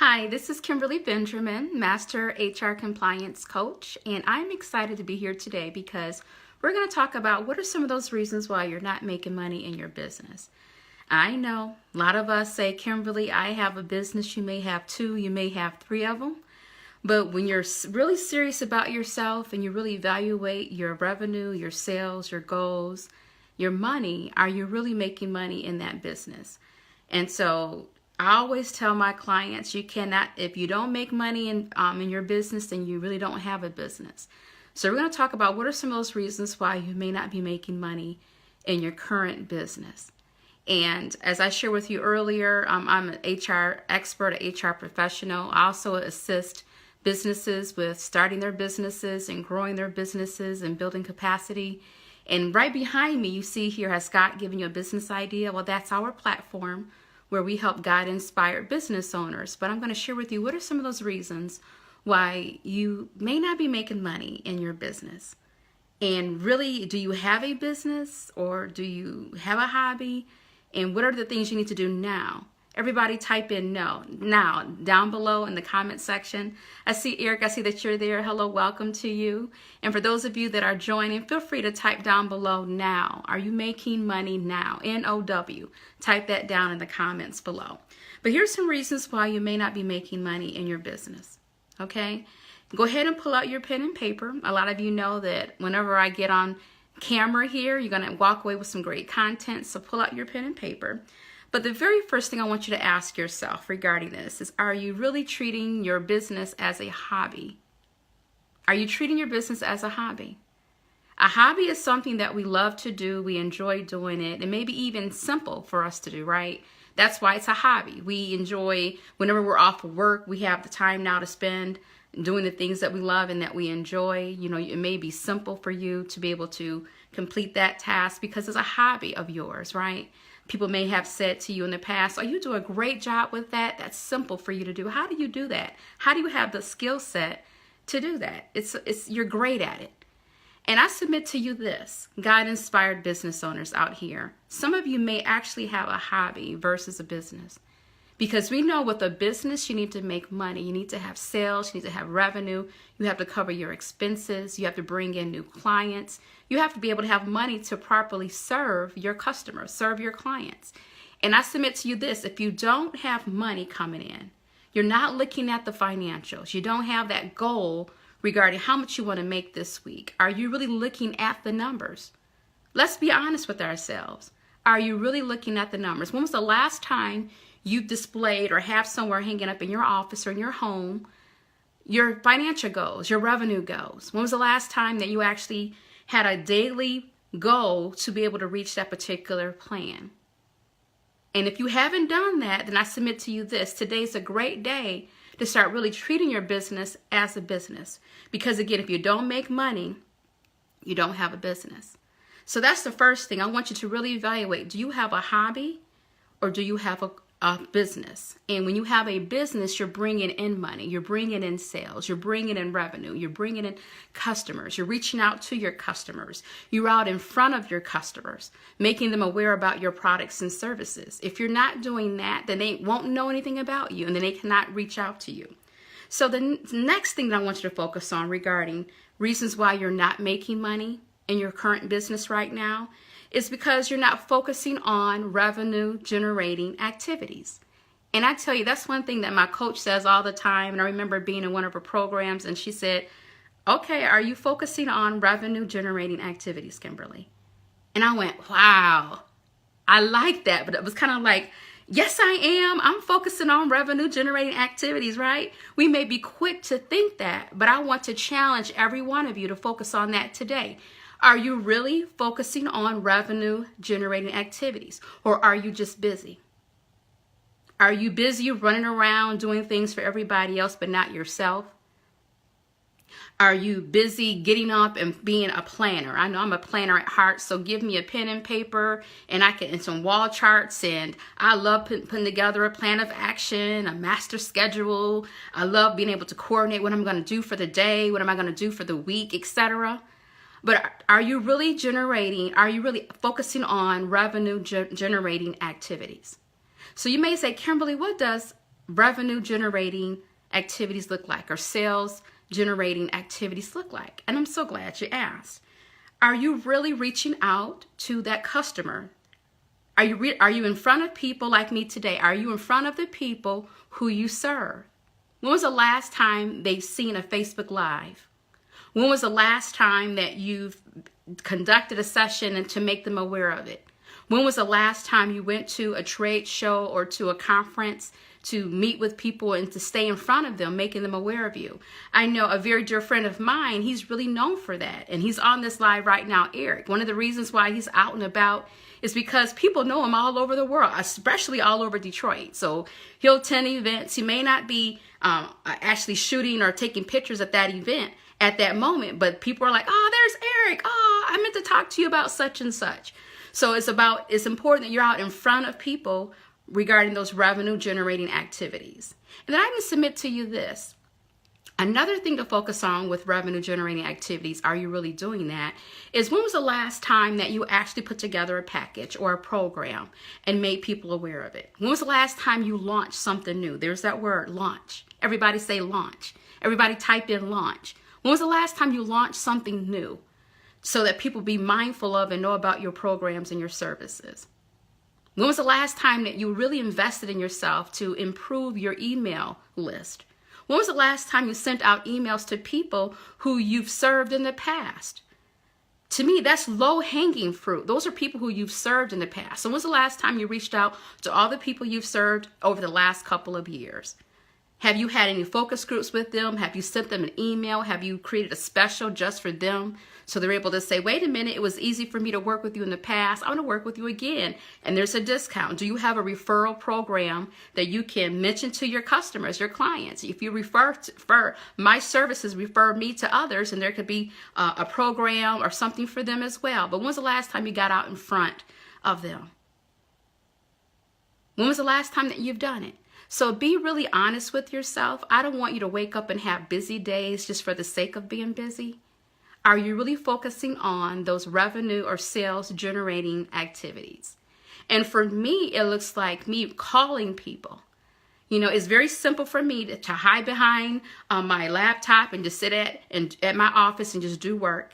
Hi, this is Kimberly Benjamin, Master HR Compliance Coach, and I'm excited to be here today because we're going to talk about what are some of those reasons why you're not making money in your business. I know a lot of us say, Kimberly, I have a business. You may have two, you may have three of them. But when you're really serious about yourself and you really evaluate your revenue, your sales, your goals, your money, are you really making money in that business? And so I always tell my clients, you cannot, if you don't make money in your business, then you really don't have a business. So we're going to talk about what are some of those reasons why you may not be making money in your current business. And as I shared with you earlier, I'm an HR expert, an HR professional. I also assist businesses with starting their businesses and growing their businesses and building capacity. And right behind me, you see here, has Scott given you a business idea? Well, that's our platform where we help God-inspired business owners. But I'm going to share with you what are some of those reasons why you may not be making money in your business. And really, do you have a business or do you have a hobby? And what are the things you need to do now? Everybody type in no now down below in the comment section. I see Eric, I see that you're there. Hello, welcome to you. And for those of you that are joining, feel free to type down below now. Are you making money now? N-O-W. Type that down in the comments below. But here's some reasons why you may not be making money in your business. Okay? Go ahead and pull out your pen and paper. A lot of you know that whenever I get on camera here, you're going to walk away with some great content. So pull out your pen and paper. But the very first thing I want you to ask yourself regarding this is, are you really treating your business as a hobby? Are you treating your business as a hobby? A hobby is something that we love to do, we enjoy doing it, and maybe even simple for us to do, right? That's why it's a hobby. We enjoy, whenever we're off of work, we have the time now to spend doing the things that we love and that we enjoy. You know, it may be simple for you to be able to complete that task because it's a hobby of yours, right? People may have said to you in the past, oh, you do a great job with that. That's simple for you to do. How do you do that? How do you have the skill set to do that? You're great at it. And I submit to you this, God-inspired business owners out here, some of you may actually have a hobby versus a business. Because we know with a business, you need to make money. You need to have sales. You need to have revenue. You have to cover your expenses. You have to bring in new clients. You have to be able to have money to properly serve your customers, serve your clients. And I submit to you this, if you don't have money coming in, you're not looking at the financials. You don't have that goal regarding how much you want to make this week. Are you really looking at the numbers? Let's be honest with ourselves. Are you really looking at the numbers? When was the last time you displayed or have somewhere hanging up in your office or in your home your financial goals, your revenue goals? When was the last time that you actually had a daily goal to be able to reach that particular plan? And if you haven't done that, then I submit to you this. Today's a great day to start really treating your business as a business. Because again, if you don't make money, you don't have a business. So that's the first thing. I want you to really evaluate. Do you have a hobby or do you have a business? And when you have a business, you're bringing in money, you're bringing in sales, you're bringing in revenue, you're bringing in customers, you're reaching out to your customers, you're out in front of your customers, making them aware about your products and services. If you're not doing that, then they won't know anything about you and then they cannot reach out to you. So the next thing that I want you to focus on regarding reasons why you're not making money in your current business right now is because you're not focusing on revenue generating activities. And I tell you, that's one thing that my coach says all the time. And I remember being in one of her programs and she said, okay, are you focusing on revenue generating activities, Kimberly? And I went, wow, I like that. But it was kind of like, yes, I am. I'm focusing on revenue generating activities, right? We may be quick to think that, but I want to challenge every one of you to focus on that today. Are you really focusing on revenue generating activities, or are you just busy? Are you busy running around doing things for everybody else but not yourself? Are you busy getting up and being a planner? I know I'm a planner at heart, so give me a pen and paper and some wall charts, and I love putting together a plan of action, a master schedule. I love being able to coordinate what I'm going to do for the day, what am I going to do for the week, etc. But are you really focusing on revenue generating activities? So you may say, Kimberly, what does revenue generating activities look like, or sales generating activities look like? And I'm so glad you asked. Are you really reaching out to that customer? Are you in front of people like me today? Are you in front of the people who you serve? When was the last time they've seen a Facebook Live? When was the last time that you've conducted a session and to make them aware of it? When was the last time you went to a trade show or to a conference to meet with people and to stay in front of them, making them aware of you? I know a very dear friend of mine, he's really known for that. And he's on this live right now, Eric. One of the reasons why he's out and about is because people know him all over the world, especially all over Detroit. So he'll attend events. He may not be actually shooting or taking pictures at that event at that moment, but people are like, oh, there's Eric. Oh, I meant to talk to you about such and such. So it's important that you're out in front of people regarding those revenue generating activities. And then I can submit to you this. Another thing to focus on with revenue generating activities, are you really doing that, is when was the last time that you actually put together a package or a program and made people aware of it? When was the last time you launched something new? There's that word, launch. Everybody say launch. Everybody type in launch. When was the last time you launched something new so that people be mindful of and know about your programs and your services? When was the last time that you really invested in yourself to improve your email list? When was the last time you sent out emails to people who you've served in the past? To me, that's low-hanging fruit. Those are people who you've served in the past. So when was the last time you reached out to all the people you've served over the last couple of years? Have you had any focus groups with them? Have you sent them an email? Have you created a special just for them so they're able to say, wait a minute, it was easy for me to work with you in the past. I want to work with you again. And there's a discount. Do you have a referral program that you can mention to your customers, your clients? If you refer my services, refer me to others, and there could be a program or something for them as well. But when was the last time you got out in front of them? When was the last time that you've done it? So be really honest with yourself. I don't want you to wake up and have busy days just for the sake of being busy. Are you really focusing on those revenue or sales generating activities? And for me, it looks like me calling people. You know, it's very simple for me to hide behind my laptop and just sit at my office and just do work,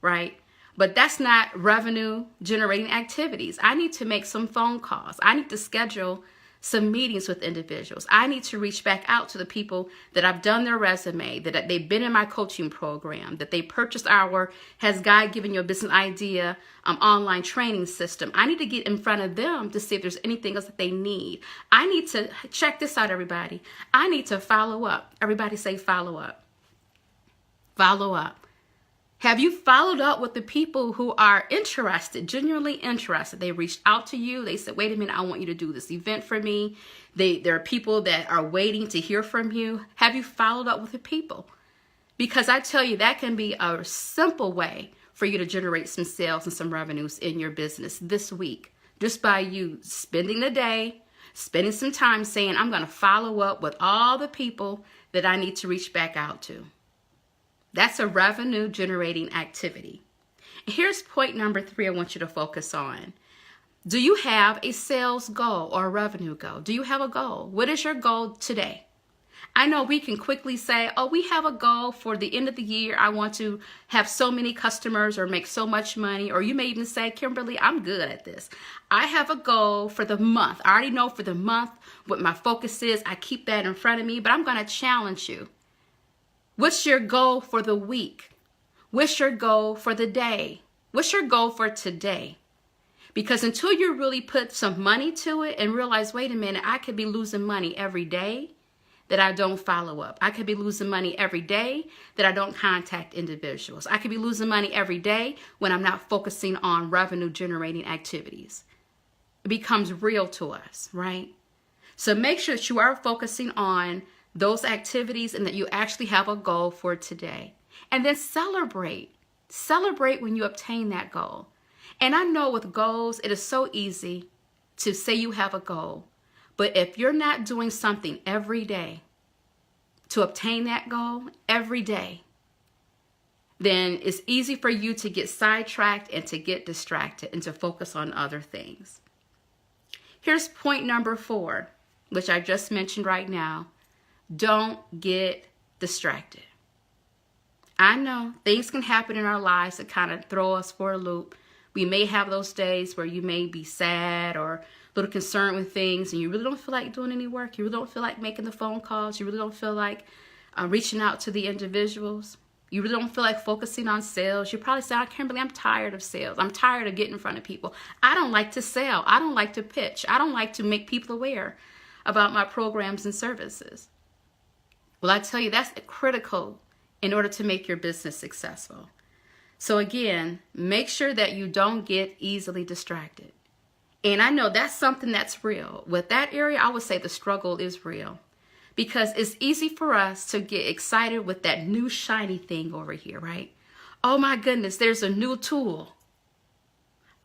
right? But that's not revenue generating activities. I need to make some phone calls. I need to schedule some meetings with individuals. I need to reach back out to the people that I've done their resume, that they've been in my coaching program, that they purchased our Has God Given You a Business Idea online training system. I need to get in front of them to see if there's anything else that they need. I need to check this out, everybody. I need to follow up. Everybody say follow up. Follow up. Have you followed up with the people who are interested, genuinely interested? They reached out to you. They said, wait a minute, I want you to do this event for me. There are people that are waiting to hear from you. Have you followed up with the people? Because I tell you, that can be a simple way for you to generate some sales and some revenues in your business this week. Just by you spending the day, spending some time saying, I'm going to follow up with all the people that I need to reach back out to. That's a revenue generating activity. Here's point number 3 I want you to focus on. Do you have a sales goal or a revenue goal? Do you have a goal? What is your goal today? I know we can quickly say, oh, we have a goal for the end of the year. I want to have so many customers or make so much money. Or you may even say, Kimberly, I'm good at this. I have a goal for the month. I already know for the month what my focus is. I keep that in front of me, but I'm going to challenge you. What's your goal for the week? What's your goal for the day? What's your goal for today? Because until you really put some money to it and realize, wait a minute, I could be losing money every day that I don't follow up. I could be losing money every day that I don't contact individuals. I could be losing money every day when I'm not focusing on revenue generating activities. It becomes real to us, right? So make sure that you are focusing on those activities and that you actually have a goal for today. And then celebrate. Celebrate when you obtain that goal. And I know with goals, it is so easy to say you have a goal. But if you're not doing something every day to obtain that goal every day, then it's easy for you to get sidetracked and to get distracted and to focus on other things. Here's point number 4. which I just mentioned right now, don't get distracted. I know things can happen in our lives that kind of throw us for a loop. We may have those days where you may be sad or a little concerned with things and you really don't feel like doing any work. You really don't feel like making the phone calls. You really don't feel like reaching out to the individuals. You really don't feel like focusing on sales. You probably say, oh, Kimberly, I'm tired of sales. I'm tired of getting in front of people. I don't like to sell. I don't like to pitch. I don't like to make people aware about my programs and services. Well, I tell you, that's critical in order to make your business successful. So again, make sure that you don't get easily distracted. And I know that's something that's real. With that area, I would say the struggle is real. Because it's easy for us to get excited with that new shiny thing over here, right? Oh my goodness, there's a new tool.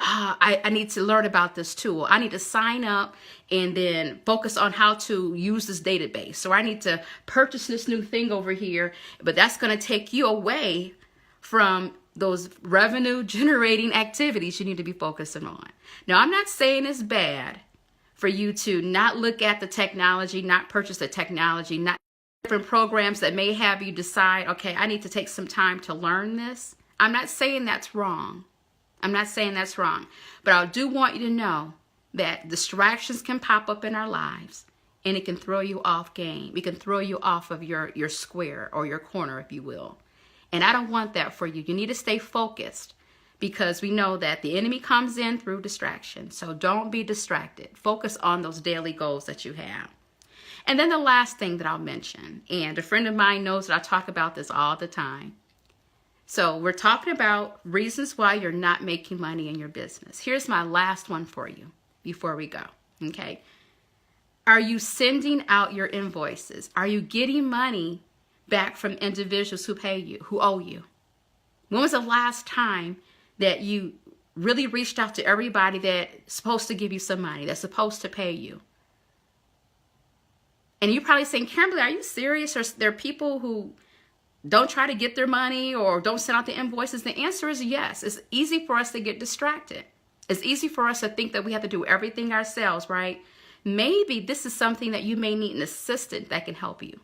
I need to learn about this tool. I need to sign up and then focus on how to use this database. Or I need to purchase this new thing over here. But that's going to take you away from those revenue generating activities you need to be focusing on. Now, I'm not saying it's bad for you to not look at the technology, not purchase the technology, not different programs that may have you decide, okay, I need to take some time to learn this. I'm not saying that's wrong. I'm not saying that's wrong. But I do want you to know that distractions can pop up in our lives and it can throw you off game. It can throw you off of your square or your corner, if you will. And I don't want that for you. You need to stay focused, because we know that the enemy comes in through distraction. So don't be distracted. Focus on those daily goals that you have. And then the last thing that I'll mention, and a friend of mine knows that I talk about this all the time. So we're talking about reasons why you're not making money in your business. Here's my last one for you before we go, okay? Are you sending out your invoices? Are you getting money back from individuals who pay you, who owe you? When was the last time that you really reached out to everybody that's supposed to give you some money, that's supposed to pay you? And you're probably saying, Kimberly, are you serious? Or there are people who don't try to get their money or don't send out the invoices? The answer is yes. It's easy for us to get distracted. It's easy for us to think that we have to do everything ourselves, right? Maybe this is something that you may need an assistant that can help you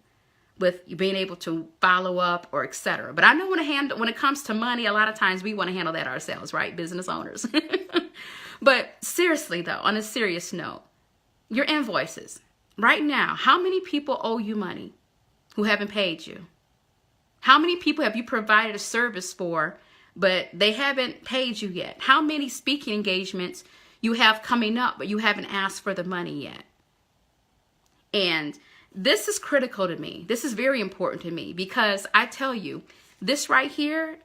with being able to follow up or etc. But I know when it comes to money, a lot of times we want to handle that ourselves, right? Business owners. But seriously though, on a serious note, your invoices right now, how many people owe you money who haven't paid you? How many people have you provided a service for, but they haven't paid you yet? How many speaking engagements you have coming up, but you haven't asked for the money yet? And this is critical to me. This is very important to me, because I tell you, this right here,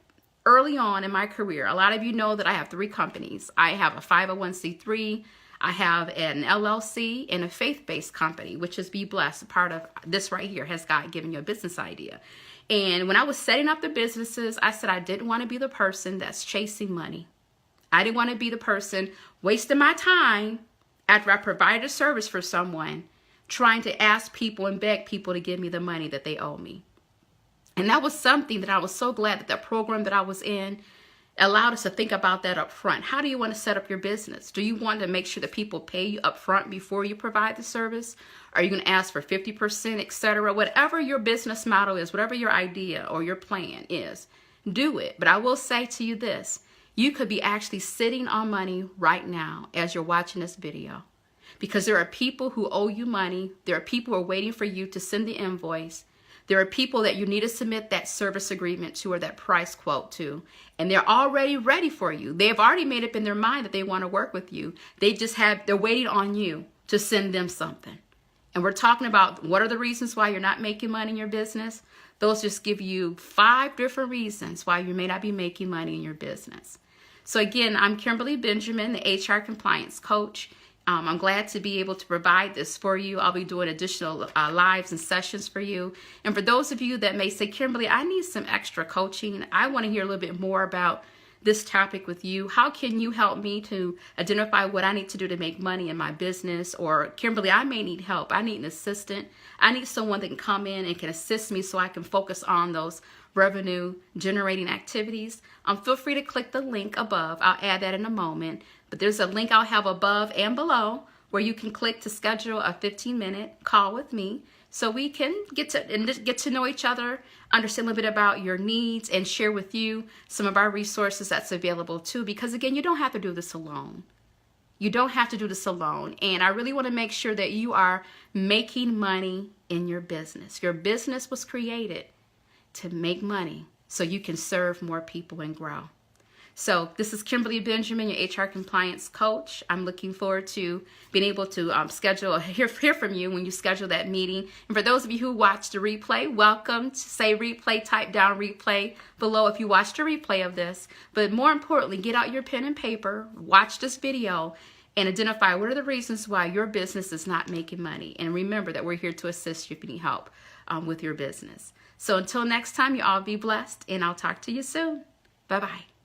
early on in my career, a lot of you know that I have 3 companies. I have a 501c3, I have an LLC, and a faith-based company, which is Be Blessed. A part of this right here, Has God Given You a Business Idea? And when I was setting up the businesses, I said I didn't want to be the person that's chasing money. I didn't want to be the person wasting my time after I provided a service for someone, trying to ask people and beg people to give me the money that they owe me. And that was something that I was so glad that the program that I was in allowed us to think about that up front. How do you want to set up your business? Do you want to make sure that people pay you up front before you provide the service? Are you going to ask for 50%, etc.? Whatever your business model is, whatever your idea or your plan is, do it. But I will say to you this, you could be actually sitting on money right now as you're watching this video, because there are people who owe you money. There are people who are waiting for you to send the invoice. There are people that you need to submit that service agreement to or that price quote to, and they're already ready for you. They have already made up in their mind that they want to work with you. They're waiting on you to send them something. And we're talking about what are the reasons why you're not making money in your business. Those just give you 5 different reasons why you may not be making money in your business. So again, I'm Kimberly Benjamin, the HR Compliance Coach. I'm glad to be able to provide this for you. I'll be doing additional lives and sessions for you. And for those of you that may say, Kimberly, I need some extra coaching. I want to hear a little bit more about this topic with you. How can you help me to identify what I need to do to make money in my business? Or Kimberly, I may need help. I need an assistant. I need someone that can come in and can assist me so I can focus on those revenue generating activities. Feel free to click the link above. I'll add that in a moment. But there's a link I'll have above and below where you can click to schedule a 15-minute call with me so we can get to know each other, understand a little bit about your needs, and share with you some of our resources that's available too. Because again, you don't have to do this alone. You don't have to do this alone. And I really want to make sure that you are making money in your business. Your business was created to make money so you can serve more people and grow. So this is Kimberly Benjamin, your HR compliance coach. I'm looking forward to being able to hear from you when you schedule that meeting. And for those of you who watched the replay, welcome to say replay, type down replay below if you watched a replay of this. But more importantly, get out your pen and paper, watch this video, and identify what are the reasons why your business is not making money. And remember that we're here to assist you if you need help with your business. So until next time, you all be blessed, and I'll talk to you soon. Bye-bye.